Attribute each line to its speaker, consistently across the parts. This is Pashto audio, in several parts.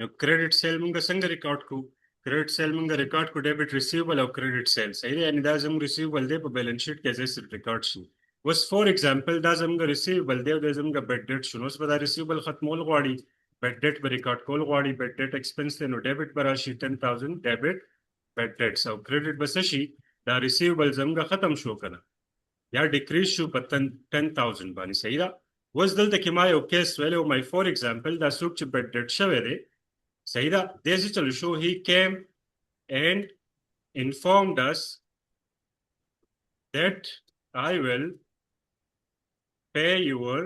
Speaker 1: نو کریډټ سیل موږ څنګه ریکارډ کو؟ کریډټ سیل موږ ریکارډ کو ډیبټ ریسیوبل او کریډټ سیل. صحیح دی، یعنی دا زموږ ریسیوبل دی په بیلانس شیټ کې ځای ریکارډ شي. وس فور ایگزامپل دا زموږ ریسیوبل دی او دا زموږ بیډ ډیټ شنو. اوس به دا ریسیوبل ختمول غواړي، بیډ ډیټ به ریکارډ کول غواړي. بیډ ډیټ ایکسپنس دی نو ډیبټ به راشي 10,000 ډیبټ بیډ ډیټس، او کریډټ به څه شي؟ دا ریسیوبل زموږ ختم شو کنه یا ډیکریز شو په 10,000 باندې. صحیح ده. اوس دلته کې ما یو کیس ویلو، مای فور ایگزامپل دا څوک چې بیډ ډیټ شوی دی، صحیح ده، داسې چلو شو هی کیم and informed us that I will pay your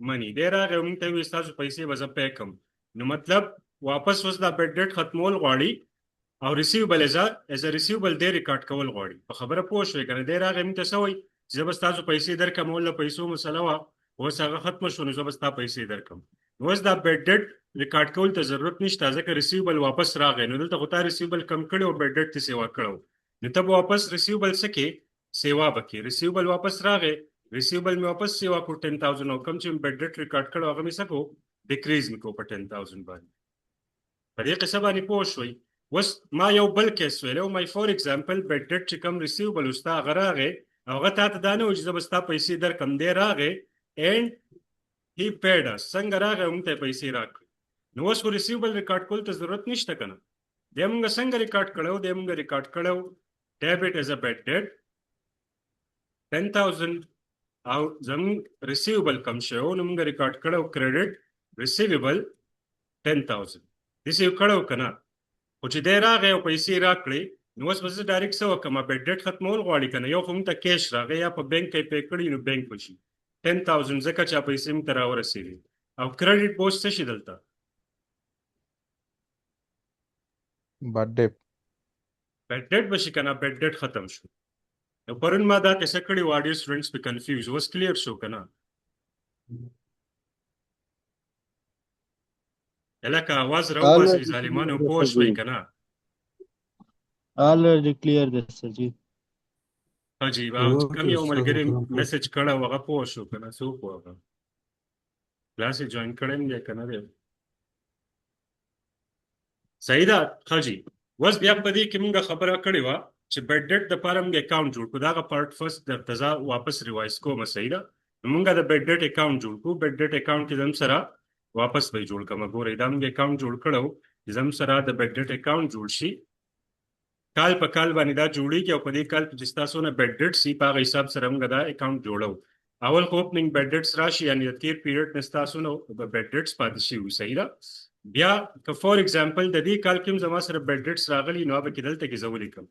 Speaker 1: money. دی راغی موږ ته وایي ستاسو پیسې به زه پی کړم. نو مطلب واپس اوس دا بیډ ډیټ ختمول غواړي او ریسیوبل ایز ا ریسیوبل دی ریکارډ کول غواړي. په خبره پوه شوې که نه؟ دی راغی موږ ته څه وایي چې زه به ستاسو پیسې درکړم، او له پیسو مسله وه، اوس هغه ختمه شو نو زه به ستا پیسې درکړم. اوس دا بیډ ډیټ ریکارډ کول ته ضرورت نشته ځکه ریسیوبل واپس راغی. نو دلته خو تا ریسیوبل کم کړی او بیډ ډیټ ته سیوا کړو، نو ته به واپس ریسیوبل څه کې سیوا به کې. ریسیوبل واپس راغی، ریسیوبل مې واپس سیوا کو 10,000 او کم چې مې بیډ ډیټ ریکارډ کړو هغه مې څه کو ډیکریز مې کو په 10,000 باندې. په دې قصه باندې پوه شوئ؟ اوس ما یو بل کیس ویلو، مای فور ایگزامپل بیډ ډیټ چې کم ریسیوبل وستا هغه راغی او هغه تا ته دا نه و چې زه به ستا پیسې درکړم. دی راغی اینډ هی پیډ اس، څنګه راغی موږ ته پیسې راکړي. نو اوس خو ریسیوبل ریکارډ کول ته ضرورت نشته که نه؟ دی موږ څنګه ریکارډ کړو؟ دی موږ ریکارډ کړو ډیبټ ایز ا بیډ ډیټ 10,000 او زموږ ریسیوبل کم شوی نو موږ ریکارډ کړو کریډټ ریسیوبل 10,000. داسې یو کړو که نه؟ خو چې دی راغی او پیسې راکړې نو اوس به زه ډایرکټ څه وکړم؟ بیډ ډیټ ختمول غواړي که نه؟ یو خو موږ ته کیش راغی یا په بینک کې پې کړي نو بینک به شي 10,000 ځکه چې پیسې موږ ته راورسېږي. او کریډټ به اوس څه شي دلته؟
Speaker 2: بیډ ډیټ
Speaker 1: به شي که نه؟ بیډ ډیټ ختم شو. نو پرون ما دا کیسه کړې و، آډیو سټوډنټس پې کنفیوز. اوس کلیر شو که نه؟ لکه آواز راوباسئ ظالمانو، پوه شوئ که نه؟
Speaker 3: already clear this sir ji.
Speaker 1: ها جی کم یو ملګري میسج کړی و هغه پوه شو که نه؟ څوک و هغه؟ کلاس یې جوین کړی م دی که نه دی؟ صحیح ده. ښه جی اوس بیا په دې کې موږ خبره کړې وه چې بیډ ډیټ دپاره موږ اکاونټ جوړ کړو. دغه پارټ فرست درته زه واپس ریوایز کوم. صحیح ده. نو موږ د بیډ ډیټ اکاونټ جوړ کړو. بیډ ډیټ اکاونټ کې زم سره واپس به یې جوړ کړم. ګورئ دا موږ اکاونټ جوړ کړو، زم سره د بیډ ډیټ اکاونټ جوړ شي. کال په کال باندې دا جوړیږي او په دې کال چې ستاسو نه بیډ ډیټ سي په هغه حساب سره موږ دا اکاونټ جوړو. اول خو اوپننګ بیډ ډیټس راشي، یعنې د تیر پیریډ نه ستاسو نه بیډ ډیټس پاتې شوي. صحیح ده. بیا که فور ایگزامپل د دې کال کې هم زما سره بیډ ډیټس راغلي نو به کې دلته کې زه ولیکم.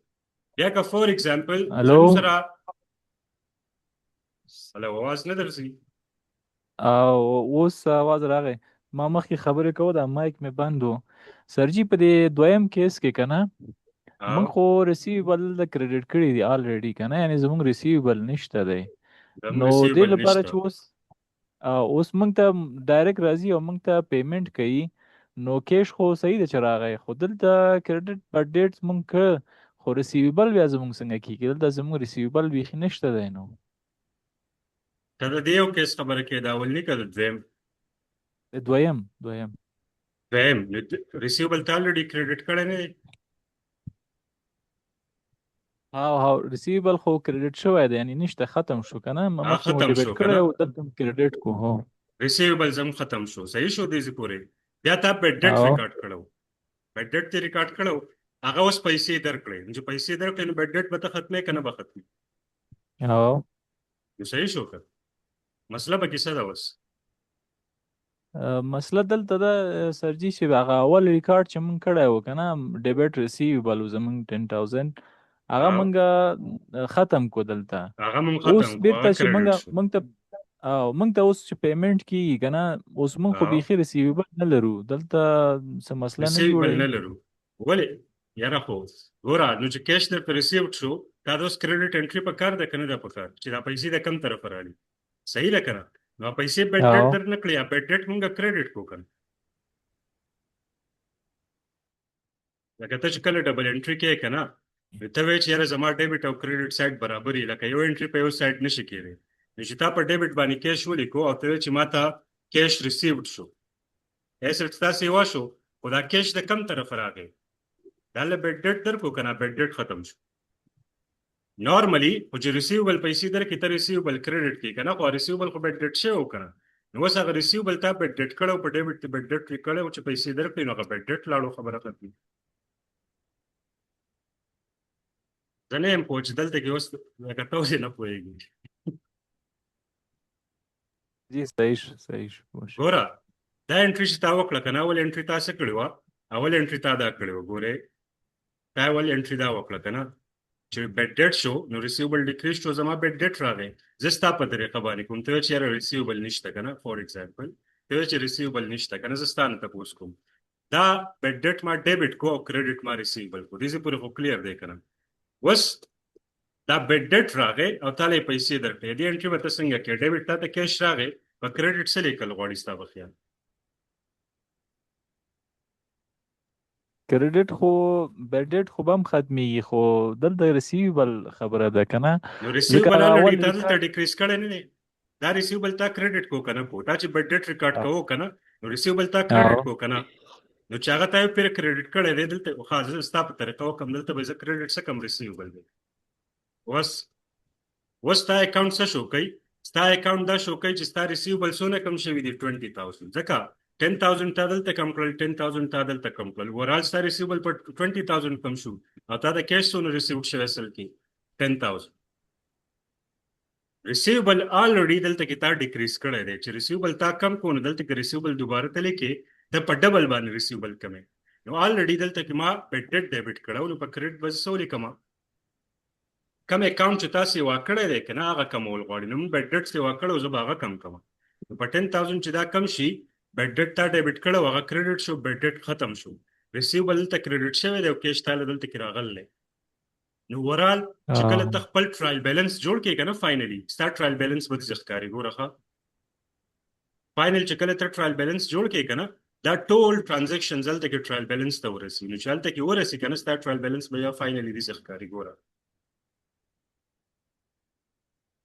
Speaker 1: بیا که فور ایگزامپل زم سره هلو اواز نه درځي؟
Speaker 4: اوس اواز راغی. ما مخکې خبرې کوو دا مایک مې بند و. سرجي په دې دویم کیس کې که نه موږ خو ریسیوبل د کریډټ کړي دي آلریډي که نه، یعنې زموږ ریسیوبل نشته دی. نو دې لپاره چې اوس موږ ته ډایرکټ راځي او موږ ته پیمنټ کوي نو کیش خو صحیح ده چې راغی، خو دلته کریډټ بیډ ډیټ موږ که خو ریسیوبل بیا زموږ څنګه کېږي؟ دلته زموږ ریسیوبل بیخي نشته دی. نو
Speaker 1: ته د دې یو کیس خبره کې دا اول نه که د دویم ریسیوبل ته آلریډي کریډټ کړی نه دی؟
Speaker 4: ها ریسیوبل خو کریډټ شوی دی، یعنی نشته، ختم شو که نه؟ مخکې مو ډیبټ کړی او دلته کریډټ کو. هو
Speaker 1: ریسیوبل زم ختم شو. صحیح شو دې پورې. بیا تا بیډ ډیټ ریکارډ کړو، بیډ ډیټ ته ریکارډ کړو، هغه اوس پیسې درکړې. چې پیسې درکړې نو بیډ ډیټ به ته ختمې که نه به ختمې؟ نو صحیح شو که؟ مسله به کیسه ده. اوس
Speaker 4: مسله دلته ده سرجي چې هغه اول ریکارډ چې موږ کړی و که نه ډیبټ ریسیوبل و زموږ 10,000 هغه موږ ختم کو. دلته اوس بیرته چې موږ ته اوس چې پیمنټ کېږي که نه اوس موږ خو بیخي ریسیوبل نه لرو. دلته څه مسله نه
Speaker 1: ریسیوبل نه لرو. ولې یاره خو ګوره نو چې کیش درته ریسیوډ شو دا د اوس کریډټ انټري په کار ده که نه ده په کار چې دا پیسې د کم طرفه رالي؟ صحیح ده که نه؟ نو پیسې بیډ ډیټ در نه کړي یا بیډ ډیټ موږ کریډټ کو که نه؟ لکه ته چې کله ډبل انټري کوې که نه ته وایې چې یاره زما ډیبټ او کریډټ سایډ برابر وي، لکه یو انټري په یو سایډ نشي کېدی. نو چې تا په ډیبټ باندې کیش ولیکو او ته وایې چې ما ته کیش ریسیوډ شو، ایسټ تا سیوا شو، خو دا کیش د کم طرف راغی دا له بیډ ډیټ درکو کنه بیډ ډیټ ختم شو نارملی خو چې ریسیوبل پیسې درکې ته ریسیوبل کریډټ کې کنه خو ریسیوبل خو بیډ ډیټ شوی کنه نو اوس هغه ریسیوبل تا بیډ ډیټ کړو په ډیبټ ته بیډ ډیټ کړو چې پیسې درکړي نو هغه بیډ ډیټ لاړو خبره ختمه زه نه یم پوه چې دلته کې اوس لکه تاسو نه پوهېږي
Speaker 4: جی صحیح شو
Speaker 1: ګوره دا انټري چې تا وکړه که نه اول انټري تا څه کړې وه اول انټري تا دا کړې وه ګورې تا اول انټري دا وکړه که نه چې بیډ ډیټ شو نو ریسیوبل ډیکریز شو زما بیډ ډیټ راغی زه ستا په طریقه باندې کوم ته چې یاره ریسیوبل نشته که نه فور ایگزامپل ته چې ریسیوبل نشته که نه زه ستا نه تپوس کوم دا بیډ ډیټ ما ډیبټ کو او کریډټ ما ریسیوبل کو دې پورې خو کلیر دی که نه اوس دا بیډ ډیټ راغی او تا له پیسې درکړې دې انټري به ته څنګه کې ډیبټ تا ته کیش راغی په کریډټ څه لیکل غواړي ستا په خیال
Speaker 4: کریډټ خو بیډ ډیټ خو به هم ختمیږي خو دلته ریسیوبل خبره ده که نه
Speaker 1: نو ریسیوبل الریډي تا دلته ډیکریز کړی نه دی دا ریسیوبل تا کریډټ کو که نه کو تا چې بیډ ډیټ ریکارډ کوو که نه نو ریسیوبل تا کریډټ کو که نه نو چې هغه تا یو پیر کریډټ کړی دی دلته خو زه ستا په طریقه وکړم دلته به زه کریډټ څه کم ریسیوبل دی اوس ستا اکاونټ څه شو کوي ستا اکاونټ دا شو کوي چې ستا ریسیوبل څونه کم شوي دي 20,000 ځکه 10,000 تا دلته کم کړل 10,000 تا دلته کم کړل اوورال ستا ریسیوبل په 20,000 کم شو او تا د کیش څونه ریسیوډ شوی اصل کې 10,000 ریسیوبل الریډي دلته کې تا ډیکریز کړی دی چې ریسیوبل تا کم کو نو دلته کې ریسیوبل دوباره تللی کې د په ډبل باندې ریسیوبل کمې نو الریډي دلته کې ما بیډ ډیټ ډیبټ کړو نو په کریډټ به څه ولیکمه کم اکاونټ چې تا سیوا کړی دی که نه هغه کمول غواړي نو موږ بیډ ډیټ سیوا کړو زه به هغه کم کوم نو په 10,000 چې دا کم شي بیډ ډیټ تا ډیبټ کړو هغه کریډټ شو بیډ ډیټ ختم شو ریسیوبل دلته کریډټ شوی دی او کیش تا دلته کې راغلی نو اوورال چې کله ته خپل ټرایل بیلنس جوړ کړې که نه فاینلي ستا ټرایل بیلنس به داسې ښکاري ګوره ښه فاینل چې کله ته ټرایل بیلنس جوړ کړې که نه دا ټول ټرانزیکشنز هلته کې ټرایل بیلنس ته ورسي نو چې هلته کې ورسي که نه ستا ټرایل بیلنس به یا فاینلي داسې ښکاري ګوره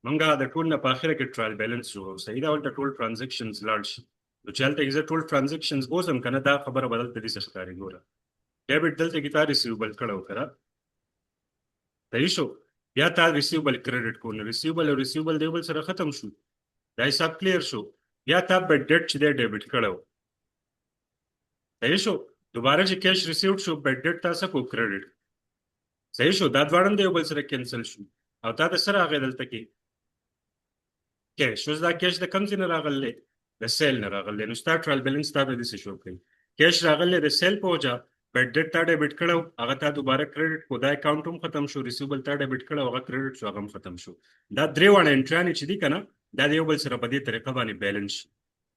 Speaker 1: منګه د ټول نه په اخره کې ټرایل بیلنس جوړو صحیح دا ولته ټول ټرانزیکشنز لاړ شي نو چې هلته کې زه ټول ټرانزیکشنز اوسم که نه دا خبره به دلته داسې ښکاري ګوره ډیبټ دلته کې تا ریسیوبل کړی و که نه صحیح شو بیا تا ریسیوبل کریډټ کو نو ریسیوبل او ریسیوبل د یو بل سره ختم شو دا حساب کلیر شو بیا تا بیډ ډیټ چې دی ډیبټ کړی و صحیح شو دوباره چې کیش ریسیوډ شو بیډ ډیټ تا څه کو کریډټ صحیح شو دا دواړه د یو بل سره کینسل شو او تا د څه راغی دلته کې کیش اوس دا کیش د کوم ځای نه راغلی د سیل نه راغلی نو ستا ټرایل بیلنس تا د داسې شو کوي کیش راغلی د سیل په وجه بیډ ډیټ تا ډیبټ کړو هغه تا دوباره کریډټ کو دا اکاونټ هم ختم شو ریسیوبل تا ډیبټ کړو هغه کریډټ شو هغه هم ختم شو دا درې واړه انټریانې چې دي که نه دا د یو بل سره په دې طریقه باندې بیلنس شي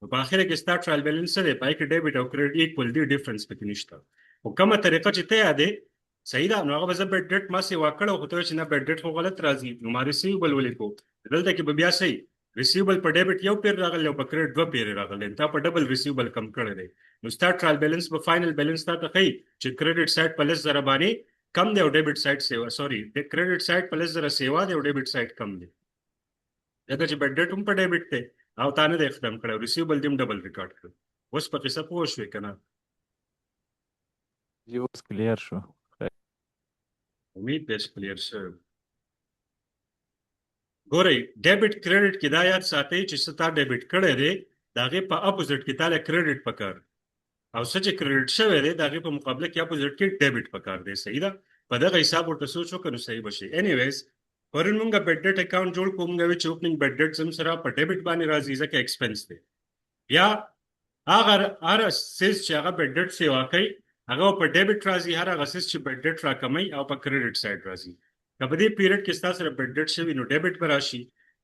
Speaker 1: نو په اخره کې ستا ټرایل بیلنس څه دی پای کې ډیبټ او کریډټ ایکول دي ډیفرنس پکې نشته خو کومه طریقه چې ته یادې صحیح ده نو هغه به زه بیډ ډیټ ما سیوا کړو خو ته چې نه بیډ ډیټ خو غلط راځي نو ما ریسیوبل ولیکو دلته کې به بیا صحیح ریسیوبل په ډیبټ یو پیر راغلی او په کریډټ دوه پیر راغلی تا په ډبل ریسیوبل کم کړی دی نو ستا ټرایل بیلنس په فاینل بیلنس تا ته ښیي چې کریډټ سایډ په 10,000 باندې کم دی او ډیبټ سایډ سیوا سوري د کریډټ سایډ په 10,000 سیوا دی او ډیبټ سایډ کم دی ځکه چې بیډ ډیټ هم په ډیبټ دی او تا نه دی ختم کړی ریسیوبل دې هم ډبل ریکارډ کړ اوس په قصه پوه شوې که نه
Speaker 4: جی اوس کلیر شو
Speaker 1: امید دی چې کلیر شوی ګورئ ډیبټ کریډټ کې دا یاد ساتئ چې څه تا ډیبټ کړی دی د هغې په اپوزټ کې تا له کریډټ پکار او څه چې کریډټ شوی دی د هغې په مقابله کې اپوزټ کې ډیبټ پکار دی صحیح ده په دغه حساب ورته سوچ وکړو نو صحیح به شي انیویز پرون مونږ بیډ ډیټ اکاونټ جوړ کوو مونږ وایو چې اوپننګ بیډ ډیټ زم سره په ډیبټ باندې راځي ځکه ایکسپنس دی بیا هر سیز چې هغه بیډ ډیټ سیوا کوي هغه په ډیبټ راځي هر هغه سیز چې بیډ ډیټ راکموي او په کریډټ سایډ راځي که په دې پیریډ کې ستا سره بیډ ډیټ شوي نو ډیبټ به راشي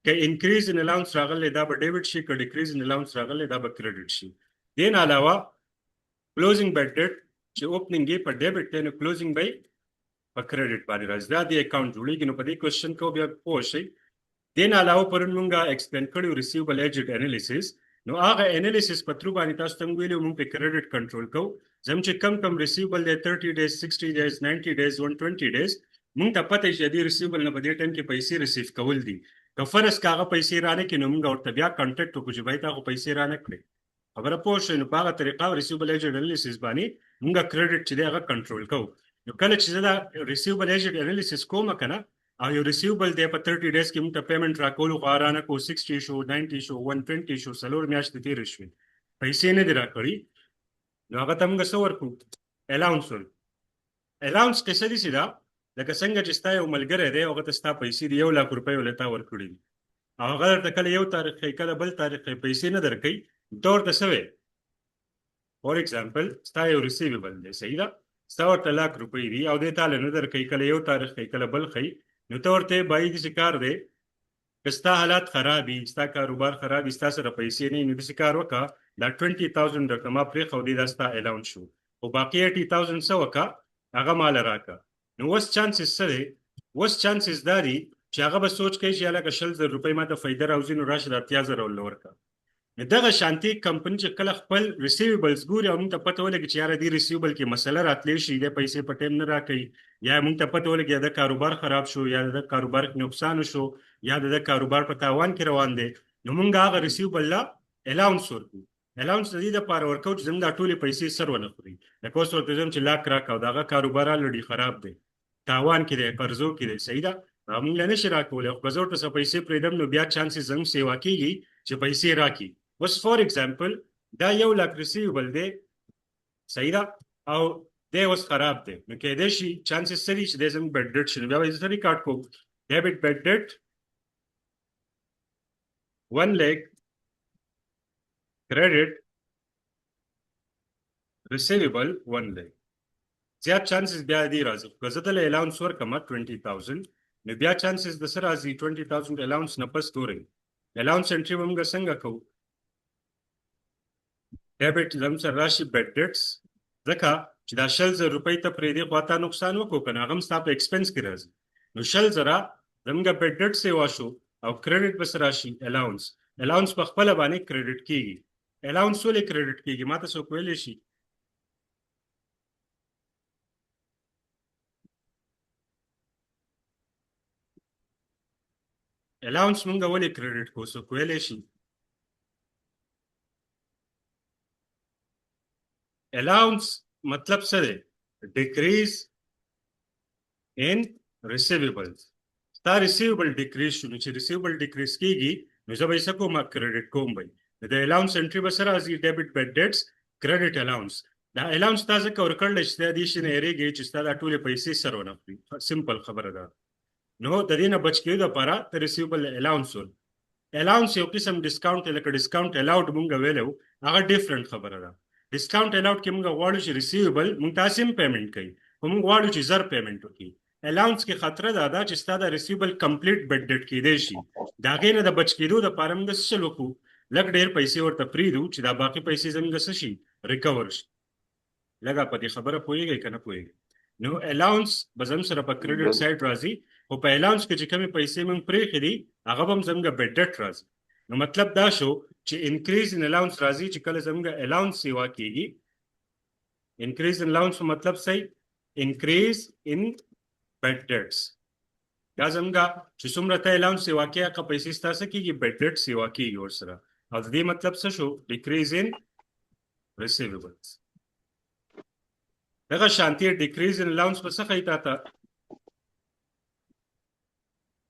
Speaker 1: که انکریز ان الاونس راغلی دا به ډیبټ شي که ډیکریز ان الاونس راغلی دا به کریډټ شي دې نه علاوه کلوزینګ بیډ ډیټ چې اوپننګ یې په ډیبټ دی نو کلوزینګ به په کریډټ باندې راځي دا د اکاونټ جوړېږي نو په دې کوېسچن کې بیا پوه شئ دې نه علاوه پرون مونږ ایکسپلین کړي ریسیوبل ایجنټ انالیسس نو هغه انالیسس په تھرو باندې تاسو ته ویلو مونږ په کریډټ کنټرول کوو زم چې کم ریسیوبل دی 30 ډیز 60 ډیز 90 ډیز 120 ډیز مونږ ته پته چې دې ریسیوبل نه په دې ټایم کې پیسې ریسیو کول دي که فرض که هغه پیسې رانه کړي نو مونږ ورته بیا کانټیکټ وکړو چې بای تا خو پیسې رانه کړې خبره پوه شئ نو په هغه طریقه ریسیوبل ایج انالیسس باندې موږ کریډټ چې دی هغه کنټرول کوو نو کله چې زه دا ریسیوبل ایج انالیسس کوم کنه او یو ریسیوبل دی په 30 ډیز کې موږ ته پیمنٹ راکولو خو ارانه کو 60 شو 90 شو 120 شو څلور میاشتې تېرې شوې پیسې نه دي راکړي نو هغه ته موږ څه ورکړو الاونس ورکړو الاونس قصه داسې ده لکه څنګه چې ستا یو ملګری دی هغه ته ستا پیسې دي 1 لک روپۍ ولې تا ورکړي دي او هغه درته کله یو تاریخ ښیي کله بل تاریخ ښیي پیسې نه درکوي ته ورته څه وایې فور ایگزامپل ستا یو ریسیویبل دی صحیح ده ستا ورته 1 لک روپۍ دي او دی تاله نه درکوي کله یو تاریخ ښیي کله بل ښیي نو ته ورته بایي داسې کار دی که ستا حالات خراب وي ستا کاروبار خراب وي ستا سره پیسې نه وي نو داسې کار وکړه دا 20,000 درته ما پرېښودې دا ستا الاونس شو خو باقي 80,000 څه وکړه هغه ماله راکړه نو اوس چانسز څه دی اوس چانسز دا دي چې هغه به سوچ کوي چې هلکه 100,000 روپۍ ما ته فایده راوځي نو راشه د 80,000 ورله ورکړه نو دغه شانتي کمپنۍ چې کله خپل ریسیویبلز ګوري او موږ ته پته ولګي چې یاره دې ریسیوبل کې مسله راتلی شي دی پیسې په ټایم نه راکوي یا موږ ته پته ولګي د کاروبار خراب شو یا د کاروبار کې نقصان شو یا د کاروبار په تاوان کې روان دی نو موږ هغه ریسیوبل لا الاونس ورکړو الاونس د دې دپاره ورکوو چې زموږ دا ټولې پیسې سر ونه خوري لکه اوس ورته ځم چې لاک راکړه او د هغه کاروبار الرډي خراب دی تاوان کې دی قرضو کې دی صحیح ده موږ له نشي راکولی خو که زه ورته څه پیسې پرېږدم نو بیا چانسز زموږ سیوا کېږي چې پیسې راکړي اوس فور ایگزامپل دا 1 لک ریسیوبل دی صحیح ده او دی اوس خراب دی نو کېدای شي چانسز څه دي چې دی زموږ بیډ ډیټ شي نو بیا به یې څه ریکارډ کوو ډیبټ بیډ ډیټ 1 لک کریډټ ریسیویبل 1 لک زیات چانسز بیا دی راځي که زه دله الاونس ورکړم 20,000 نو بیا چانسز د څه راځي 20,000 الاونس نه پس ګورئ الاونس انټري به موږ څنګه کوو ډیبټ زموږ سره راشي بیډ ډیټس ځکه چې دا 100,000 روپۍ ته پرېږدي خو تا نقصان وکړو که نه هغه هم ستا په ایکسپنس کې راځي نو 100,000 زموږ بیډ ډیټ سیوا شو او کریډټ بس راشي الاونس په خپله باندې کریډټ کېږي الاونس ولې کریډټ کېږي ما ته څوک ویلی شي الاونس مونږ ولې کریډټ کوو څوک ویلی شي الاونس مطلب څه دی ډیکریز ان ریسیویبلز ستا ریسیوبل ډیکریز شو نو چې ریسیوبل ډیکریز کېږي نو زه به یې څه کوم کریډټ کوم به د الاونس انټري به څه راځي ډیبټ بیډ ډیټس کریډټ الاونس دا الاونس تا ځکه ورکړلی چې دا دې شي نه هېرېږي چې ستا دا ټولې پیسې سر ونه خوري سمپل خبره ده نو د دې نه بچ کېدو دپاره ته ریسیوبل الاونس الاونس یو قسم ډسکاونټ لکه ډسکاونټ الاؤډ مونږ ویلی وو هغه ډفرنټ خبره ده ډسکاونټ الاؤډ کې مونږ غواړو چې ریسیوبل مونږ تاسې هم پیمنټ کوي خو مونږ غواړو چې زر پیمنټ وکړي الاونس کې خطره دا ده چې ستا دا ریسیوبل کمپلیټ بیډ ډیټ کېدی شي د هغې نه د بچ کېدو دپاره مونږ څه چل وکړو لږ ډېر پیسې ورته پرېږدو چې دا باقي پیسې زموږ څه شي ریکور شي لږه په دې خبره پوهېږئ که نه پوهېږئ نو الاونس به زموږ سره په کریډټ سایډ راځي خو په الاونس کې چې کومې پیسې موږ پرېښې دي هغه به هم زموږ بیډ ډیټ راځي نو مطلب دا شو چې انکریز ان الاونس راځي چې کله زموږ الاونس سیوا کېږي انکریز ان الاونس مطلب صحیح انکریز ان بیډ ډیټس دا زموږ چې څومره ته الاونس سیوا کېږي هغه پیسې ستا څه کېږي بیډ ډیټ سیوا کېږي ورسره او د دې مطلب څه شو ډیکریز ان ریسیویبلز دغه شانتي ډیکریز ان الاونس په څه ښایي تا ته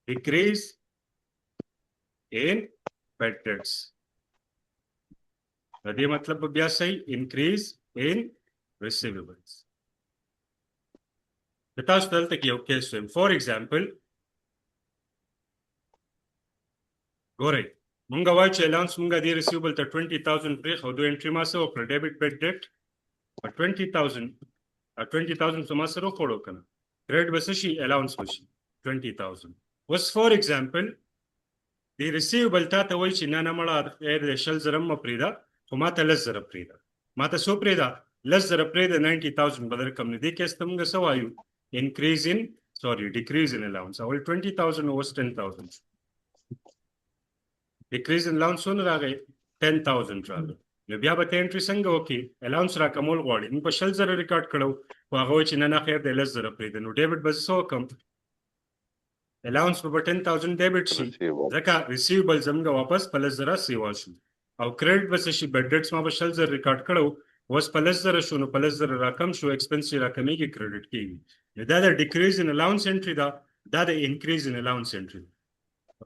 Speaker 1: decrease in bad debts د دې مطلب به بیا صحیح increase in receivables د تاسو دلته کې یو کیس وایم فور ایگزامپل ګورئ مونږ وایو چې الاونس مونږ دې ریسیوبل ته 20,000 پرېښو دوی انټري ما څه وکړه ډیبټ بیډ ډیټ په 20,000 څه ما سره وخوړو که نه کریډټ به څه شي الاونس به شي 20,000 اوس فور ایگزامپل د ریسیوبل تا ته وایي چې نه نه مړه خیر د 100,000 مه پرېږده خو ما ته 10,000 پرېږده ما ته څو پرېږده 10,000 پرېږده 90,000 به درکړم نو دې کیس ته مونږ څه وایو انکریز ان ډیکریز ان الاونس اول 20,000 اوس 10,000 ډیکریز ان الاونس څونه راغی 10,000 راغی نو بیا به ته انټري څنګه وکړي الاونس راکمول غواړي موږ په 100,000 ریکارډ کړو خو هغه وایي چې نه نه خیر د 10,000 پرېږده نو ډیبټ به څه وکړم الاونس په 10,000 ډیبټ شي ځکه ریسیوبل زموږ واپس په 10,000 سیوا شو او کریډټ بس شي بیډ ډیټس ما به 100,000 ریکارډ کړو اوس په 10,000 شو نو په 10,000 راکم شو ایکسپنس چې راکمیږي کریډټ کیږي دا د ډیکریز ان الاونس انټری دا د انکریز ان الاونس انټری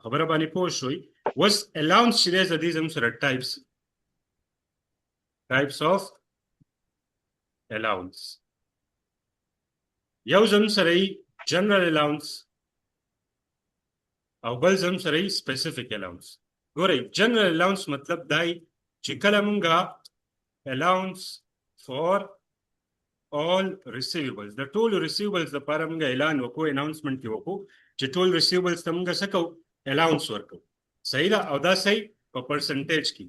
Speaker 1: خبره باندې پوه شوي اوس الاونس چې دی د دې زموږ سره ټایپس اف الاونس یو زموږ سره جنرال الاونس او بل زموږ سره سپیسیفیک الاونس ګورئ جنرال الاونس مطلب دی چې کله مونږه allowance for all receivables د ټولو receivables لپاره موږ اعلان وکړو اناونسمنت کې وکړو چې ټول receivables ته موږ څه کوو allowance ورکړو صحیح ده او دا صحیح په پرسنټیج کې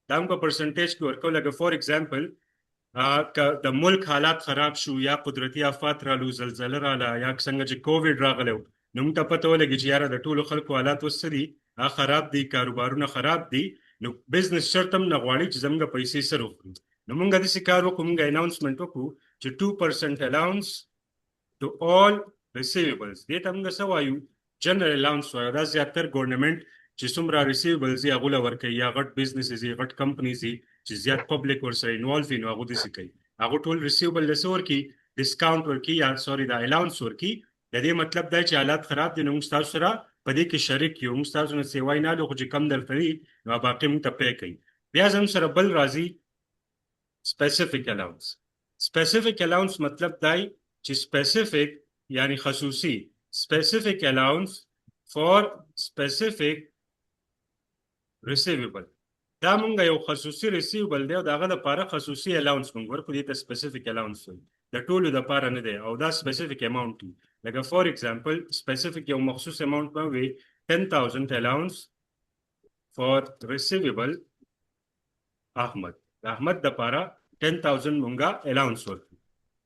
Speaker 1: دا موږ په پرسنټیج کې ورکړو لکه فور ایگزامپل د ملک حالات خراب شو یا قدرتي آفات رالو زلزله رااله یا څنګه چې کووډ راغلی نو موږ ته پته ولګي چې یاره د ټولو خلکو حالات اوس څه دي خراب دي کاروبارونه خراب دي نو بزنس شرط هم نه غواړي چې زموږ پیسې سره وکړو نو موږ داسې کار وکړو موږ اناونسمنت وکړو چې 2% allowance to all receivables دې ته موږ څه وایو جنرال allowance وایو دا زیاتر ګورنمنټ چې څومره receivables یې هغه له ورکوي یا غټ بزنسز یې غټ کمپنیز یې چې زیات پبلک ورسره انوالو وي نو هغه داسې کوي هغه ټول ریسیوبل له څه ورکوي ډسکاونټ ورکوي یا سوري دا الاونس ورکوي د دې مطلب دی چې حالات خراب دي نو موږ ستاسو سره په دې کې شریک یو موږ ستاسو نه سیوای نه لو خو چې کم درته وي نو باقي موږ ته پی کوي بیا زموږ سره بل راځي سپیسیفیک الاونس سپیسیفیک الاونس مطلب دی چې سپیسیفیک یعنی خصوصي سپیسیفیک الاونس فور سپیسیفیک ریسیویبل دا مونږ یو خصوصي ریسیوبل دی او د هغه لپاره خصوصي الاونس مونږ ورکړو دې ته سپیسیفیک الاونس وایي د ټولو لپاره نه دی او دا سپیسیفیک اماونټ وي لکه فور ایگزامپل سپیسیفیک یو مخصوص اماونټ به وي 10,000 الاونس فور ریسیویبل احمد د احمد لپاره 10,000 مونږه الاونس ورکړو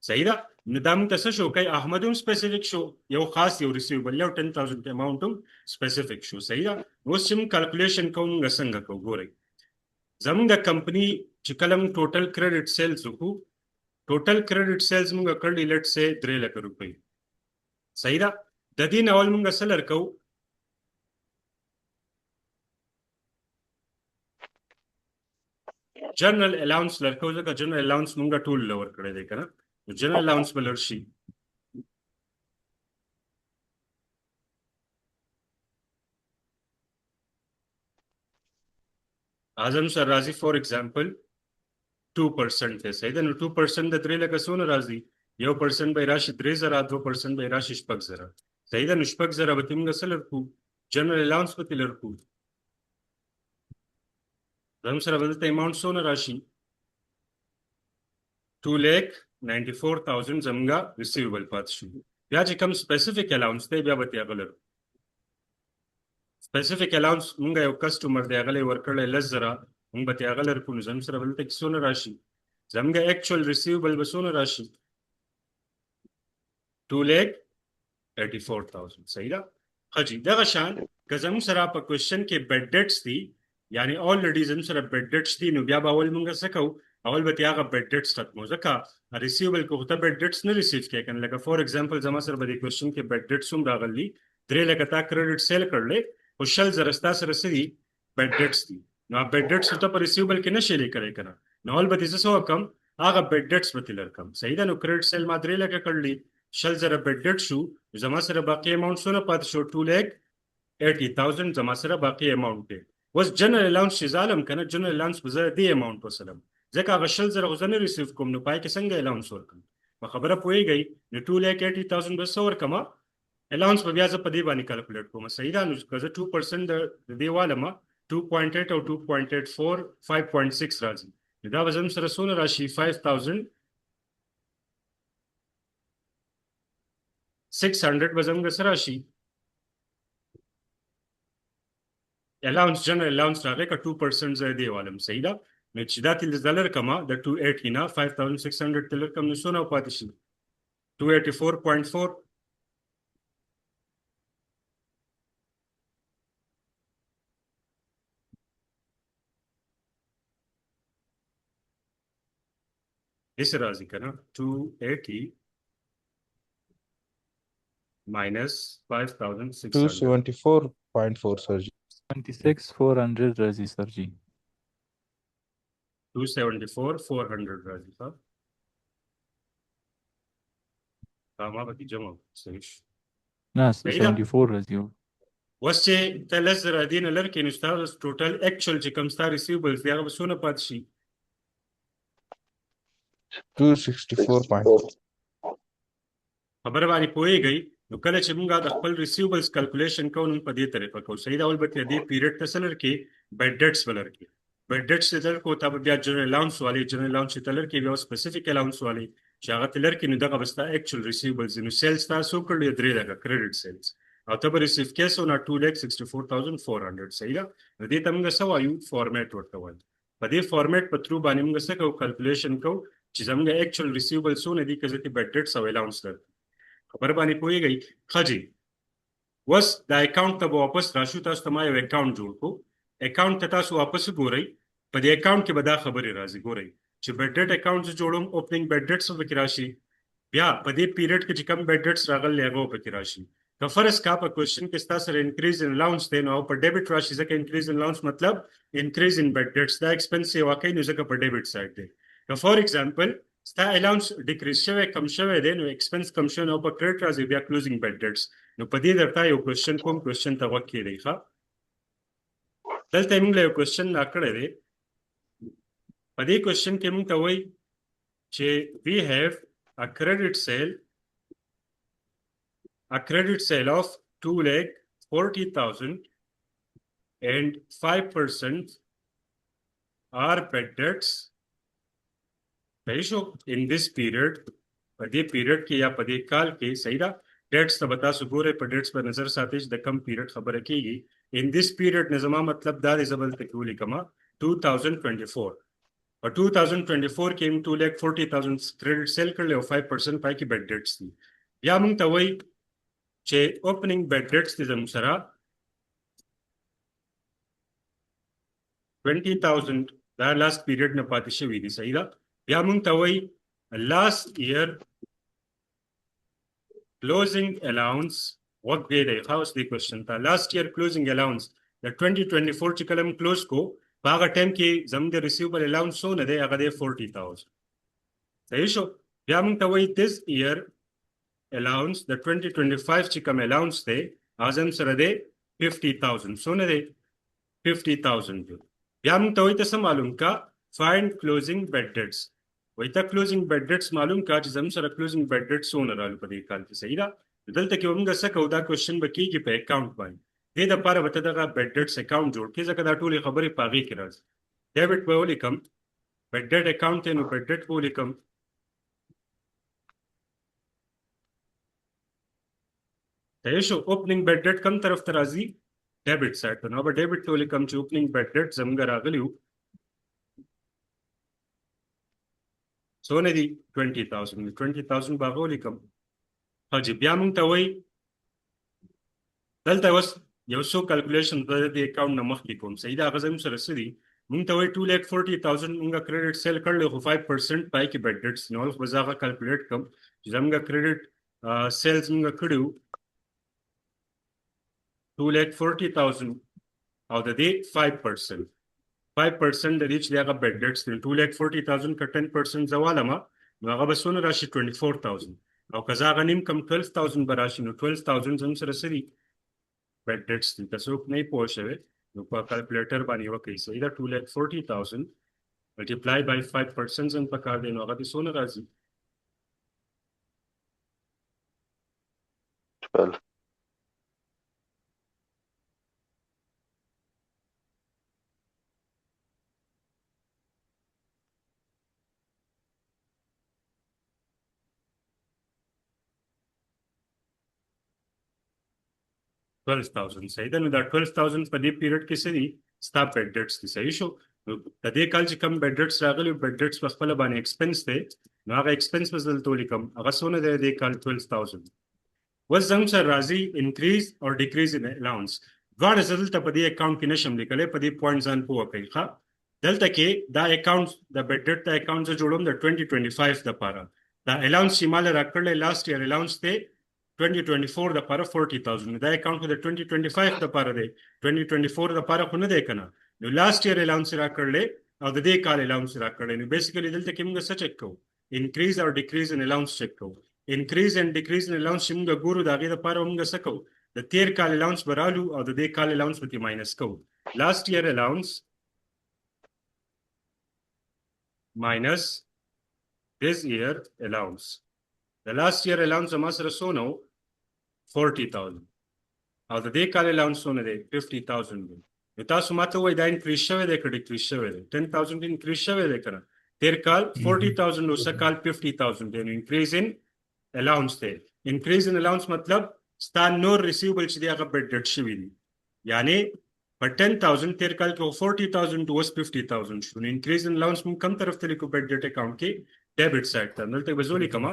Speaker 1: صحیح ده نو دا موږ ته څه شو کوي احمد هم سپیسیفیک شو یو خاص یو ریسیوبل یو 10,000 اماونټ هم سپیسیفیک شو صحیح ده اوس چې موږ کلکولیشن کوو موږ څنګه کوو ګورئ زموږ د کمپنی چې کله موږ ټوټل کریډټ سیلز وکړو ټوټل کریډټ سیلز موږ کړلي لیټ سه 3 لک روپۍ صحیح ده د دې نه اول موږ څه لرکو جنرال الاونس لرکو ځکه جنرال الاونس موږ ټول لور کړی دی کنه نو جنرال الاونس بلر شي اعظم سر راځي فور ایگزامپل 2% ہے صحیح ده نو 2% د 3 لکه څونه راځي 1% به راشي 3,000 2% به راشي 6,000 صحیح ده نو 6,000 به موږ سره لرکو جنرال الاونس په لرکو زموږ سره بلته اماونټ څونه راشي 2,94,000 زموږ ریسیوبل پاتې شو بیا چې کوم سپیسیفیک الاونس دی بیا به هغه لرو سپیسیفیک الاونس موږ یو کسټمر دی هغه ورکړل 10,000 موږ به هغه لرکو نو زموږ سره بلته څونه راشي زموږ اکچوال ریسیوبل به څونه راشي 2,84,000 صحیح ده خجی دغه شان که زموږ سره په کوېشن کې بیډ ډیټس دي یعنی الریډي زموږ سره بیډ ډیټس دي نو بیا به اول موږ څه کوو اول به هغه بیډ ډیټس ختمو ځکه ریسیوبل کو ته بیډ ډیټس نه ریسیو کې کنه لکه فور ایگزامپل زما سره به د کوېشن کې بیډ ډیټس هم راغلي 3 لکه تا کریډټ سیل کړلې او 100,000 ستا سره سړي بیډ ډیټس دي نو بیډ ډیټس ته په ریسیوبل کې نشي لیکلی کنه نو اول به دې څه وکم هغه بیډ ډیټس به لرکم صحیح ده نو کریډټ سیل ما 3 لکه کړلې 100,000 بیډ ډیټ شو زما سره باقي اماونټ څونه پاتې شو 2,80,000 زما سره باقي اماونټ دی اوس جنرال الاونس چې ظالم کنه جنرال الاونس به زه دې اماونټ وسلم ځکه هغه 100,000 خو زه نه ریسیو کوم نو پای کې څنګه الاونس ورکم په خبره پوهېږئ نو 2,80,000 به څه ورکم الاونس به بیا زه په دې باندې کلکولیټ کوم صحیح ده نو که زه 2% د دې والم 2.8 او 2.84 5.6 راځي نو دا به زموږ سره څونه راشي 5,600 به زموږ سره راشي الاونس جنرال الاونس راغی که 2% زه دې والم صحیح ده نو چې دا تل زه لرکم د 280 نه 5,600 تل لرکم نو څونه پاتې شي 284.4 اس راځي کنه 280 minus 5,600
Speaker 2: 274.4 سر جی
Speaker 4: 26,400 راځي سر جی
Speaker 1: 274 400 راځي ها ما به جمع صحیح
Speaker 4: نه
Speaker 1: صحیح ده
Speaker 4: 74 راځي
Speaker 1: اوس چې ته لس زره دې نه لرې کړې نو ستا ټوټل اکچوال چې کوم ستا ریسیوبلز دی هغه به څونه پاتې شي
Speaker 2: 264
Speaker 1: خبره باندې پوهېږئ نو کله چې موږ د خپل ریسیوبلز کیلکولیشن کوو نو په دې طریقه کوو صحیح ډول به دې پیریډ ته څه لرکې بیډ ډیټس به لرکې بیډ ډیټس چې درکو تا به بیا جنرال الاونس والي جنرال الاونس چې ته لرکې بیا سپیسیفیک الاونس والي چې هغه ته لرکې نو دغه به ستا اکچوال ریسیوبلز نو سیلز تا څو کړل 3 لکه کریډټ سیلز او ته به ریسیو کې څو نه 2,64,400 صحیح ده نو دې ته موږ څه وایو فارمیټ ورته وایو په دې فارمیټ په تھرو باندې موږ څه کوو کیلکولیشن کوو چې زموږ اکچوال ریسیوبل څونه دي که زه دې بیډ ډیټس او الاونس درکړم خبر باندې پوهېږئ ښه جي اوس دا اکاونټ ته به واپس راشو تاسو ته ما یو اکاونټ جوړ کړو اکاونټ ته تاسو واپس ګورئ په دې اکاونټ کې به دا خبرې راځي ګورئ چې بیډ ډیټ اکاونټ زه جوړوم اوپننګ بیډ ډیټس به پکې راشي بیا په دې پیریډ کې چې کوم بیډ ډیټس راغلي هغه به پکې راشي که فرض کا په کوېشن کې ستا سره انکریز ان الاونس دی نو په ډیبټ راشي ځکه انکریز ان الاونس مطلب انکریز ان بیډ ډیټس دا ایکسپنس یې واقعي نو ځکه په ډیبټ سایډ دی که فار ایگزامپل ستا الاونس ډیکریز شوی کم شوی دی نو ایکسپنس کم شوی نو په کریډټ راځي بیا کلوزینګ بیډ ډیټس نو په دې درته یو کوېشن کوم کوېشن ته غوږ کېږئ ښه دلته موږ له یو کوېشن راکړی دی په دې کوېشن کې موږ ته وایي چې we have a credit sale of 2,40,000 and 5% are bad debts in this period په دې پیریډ کې یا په دې کال کې صحیح ده ډیټس ته به تاسو ګورئ په ډیټس په نظر ساتئ چې د کم پیریډ خبره کېږي ان دس پیریډ نه زما مطلب دا دی زه به دلته کې ولیکمه 2024 په 2024 کې 2,40,000 کریډټ سیل کړل او 5% پای کې بیډ ډیټس دي بیا موږ ته وایي چې اوپننګ بیډ ډیټس دي زموږ سره 20,000 دا لاست پیریډ نه پاتې شوي دي صحیح ده بیا موږ ته وایي last year closing allowance what way دی خاص دی کوېشن ته last year closing allowance د 2024 چې کله کلوز کو په هغه ټایم کې زموږ د ریسیوبل الاونس څونه دی هغه دی 40,000 صحیح شو بیا موږ ته وایي this year allowance د 2025 چې کوم الاونس دی هغه زموږ سره دی 50,000 څونه دی 50,000 دی بیا موږ ته وایي ته څه معلوم کا find closing bad debts وایي ته کلوزینګ بیډ ډیټس معلوم کا چې زموږ سره کلوزینګ بیډ ډیټس څونه رالو په دې کال کې صحیح ده دلته کې موږ څه کوو دا کوېشن به کېږي په اکاونټ باندې دې دپاره به ته دغه بیډ ډیټس اکاونټ جوړ کړې ځکه دا ټولې خبرې په هغې کې راځي ډیبټ به ولیکم بیډ ډیټ اکاونټ دی نو بیډ ډیټ به ولیکم صحیح شو اوپننګ بیډ ډیټ کوم طرف ته راځي ډیبټ سایډ ته نو به ډیبټ ته ولیکم چې اوپننګ بیډ ډیټ زموږ راغلي وو څونه دي 20,000 به هغه ولیکم ښه جي بیا موږ ته وایي دلته اوس یو څو کیلکولیشن د دې اکاونټ نه مخکې کوم صحیح ده هغه زموږ سره څه دي موږ ته وایي 2,40,000 موږ کریډټ سیل کړل خو 5% پای کې بیډ ډیټس نو اوس به زه هغه کیلکولیټ کړم چې زموږ کریډټ سیلز موږ کړي وو 2,40,000 او د دې 5% 5% د دې چې هغه بیډ ډیټس دي 2,40,000 که 10% زوالمه نو هغه به څونه راشي 24,000 او که زه هغه نیم کم 12,000 به راشي نو 12,000 زموږ سره څه دي بیډ ډیټس دي که څوک نه پوه شوی نو په کیلکولیټر باندې وکړئ صحیح ده 2,40,000 ملټیپلای بای 5% زم پکار دی نو هغه دې څونه راځي
Speaker 3: 12
Speaker 1: 12,000 صحیح ده نو دا 12,000 په دې پیریډ کې څه دي ستا بیډ ډیټس دي صحیح شو نو د دې کال چې کم بیډ ډیټس راغلي بیډ ډیټس په خپله باندې ایکسپنس دی نو هغه ایکسپنس به زه دلته ولیکم هغه څونه دی د دې کال 12,000 اوس زموږ سره راځي انکریز او ډیکریز ان الاونس دواړه زه دلته په دې اکاونټ کې نشم لیکلی په دې پوینټ ځان پوه کوئ ښه دلته کې دا اکاونټ د بیډ ډیټ د اکاونټ زه جوړوم د 2025 دپاره دا الاونس چې ما له راکړلی لاست ایئر الاونس دی 2024 دپاره 40,000 دا اکاونټ خو د 2025 دپاره دی 2024 دپاره خو نه دی که نه نو لاست ایئر الاونس را کړلی او د دې کال الاونس راکړی نو بیسیکلی دلته کې موږ څه چک کوو انکریز او ډیکریز ان الاونس چک کوو انکریز اینڈ ډیکریز ان الاونس چې موږ ګورو د هغې دپاره موږ څه کوو د تیر کال الاونس به رالو او د دې کال الاونس به ترې ماینس کوو لاست ایئر الاونس ماینس this year allowance. The last year allowance زما سره څونه و 40,000 او د دې کال allowance څونه دی 50,000 دی نو تاسو ماته وایئ دا انکریز شوی دی که ډیکریز شوی دی 10,000 انکریز شوی دی که نه تیر کال 40,000 اوسه کال 50,000 دی نو انکریز ان allowance دی انکریز ان allowance مطلب ستا نور ریسیوبل چې دی هغه بیډ ډیټ شوي دي یعنی په 10,000 تیر کال کې 40,000 to اوس 50,000 شو نو انکریز ان allowance موږ کوم طرف ته لیکو بیډ ډیټ اکاونټ کې ډیبټ سایډ ته دلته به زه ولیکم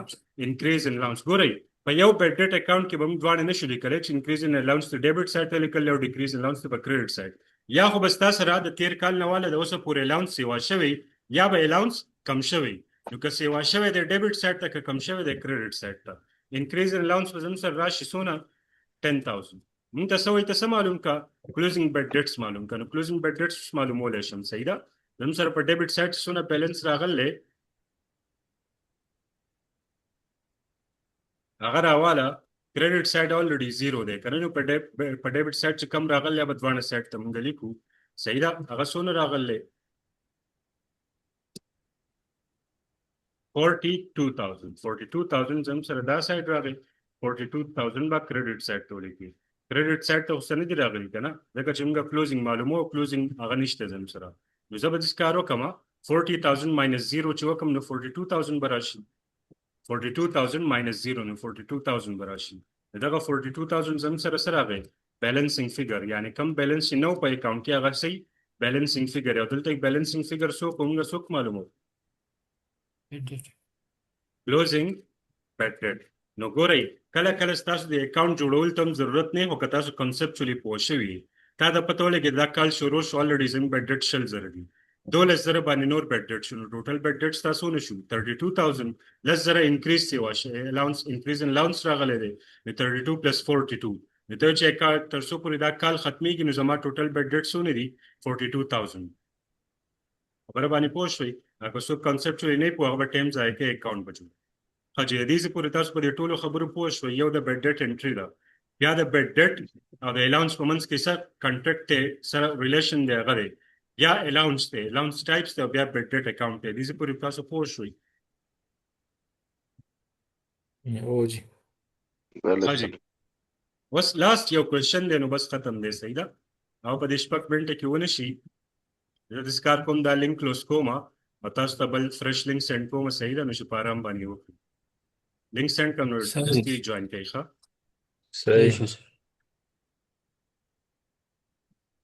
Speaker 1: انکریز ان allowance ګورئ په یو بیډ ډیټ اکاونټ کې به موږ دواړه نشو لیکلی چې انکریز ان allowance ته ډیبټ سایډ ته لیکلی او ډیکریز ان allowance ته په کریډټ سایډ یا خو به ستا سره د تیر کال نه واله د اوسه پورې allowance سیوا شوی یا به allowance کم شوی نو که سیوا شوی دی ډیبټ سایډ ته که کم شوی دی کریډټ سایډ ته انکریز ان allowance به زموږ سره راشي څونه 10,000 موږ ته څه وایي ته څه معلوم کا کلوزینګ بیډ ډیټس معلوم کا نو کلوزینګ بیډ ډیټس معلومولی شم صحیح ده زموږ سره په ډیبټ سایډ څونه بیلنس راغلی هغه راواله کریډټ سایډ الریډي زیرو دی که نه نو په ډیبټ سایډ چې کم راغلی به دواړه سایډ ته موږ لیکو صحیح ده هغه څونه راغلی 42,000 زموږ سره دا سایډ راغی 42,000 به کریډټ سایډ ته ولیکي کریډټ سایډ ته خو څه نه دي راغلي که نه ځکه چې موږ کلوزینګ معلومو کلوزینګ هغه نشته زموږ سره نو زه به داسې کار وکړم 40,000 ماینس زیرو چې وکړم نو 42,000 به راشي 42,000 ماینس زیرو نو 42,000 به راشي دغه 42,000 زموږ سره څه راغی بیلنسینګ فیګر یعنی کم بیلنس چې نه و په اکاونټ کې هغه صحیح بیلنسینګ فیګر او دلته بیلنسینګ فیګر څوک موږ څوک معلومو کلوزینګ بیډ ډیټ نو ګورئ کله کله ستاسو د اکاونټ جوړول ته هم ضرورت نه خو که تاسو کنسپچولی پوه شوي تا د پته ولګي دا کال شروع شو الریډي زموږ بیډ ډیټ 100,000 دي 12,000 باندې نور بیډ ډیټ شو نو ټوټل بیډ ډیټ ستاسو څونه شو 32,000 10,000 انکریز سیوا الاونس انکریز ان الاونس راغلی دی نو 32 پلس 42 نو ته چې تر څو پورې دا کال ختمیږي نو زما ټوټل بیډ ډیټ څونه دي 42,000 خبره باندې پوه شوئ که څوک کنسپچولی نه پوه هغه به ټایم ضایع کوي اکاونټ به جوړ حاجی حدیث پورې تاسو په دې ټولو خبرو پوه شوئ یو د بیډ ډیټ انټري ده یا د بیډ ډیټ او د الاونس په منځ کې څه کنټیکټ دی سره ریلیشن دی هغه دی یا الاونس دی الاونس ټایپس دی او بیا بیډ ډیټ اکاونټ دی دې پورې تاسو پوه شوئ
Speaker 3: او جی
Speaker 1: حاجی بس لاست یو کوېشن دی نو بس ختم دی صحیح ده او په دې شپږ منټه کې ونه شي زه داسې کار کوم دا لینک کلوز کوم او تاسو ته بل فرش لینک سینډ کوم صحیح ده نو چې په ارام باندې وکړو لینک سینډ کوم نو دستي جوائن کوئ ښه
Speaker 3: صحیح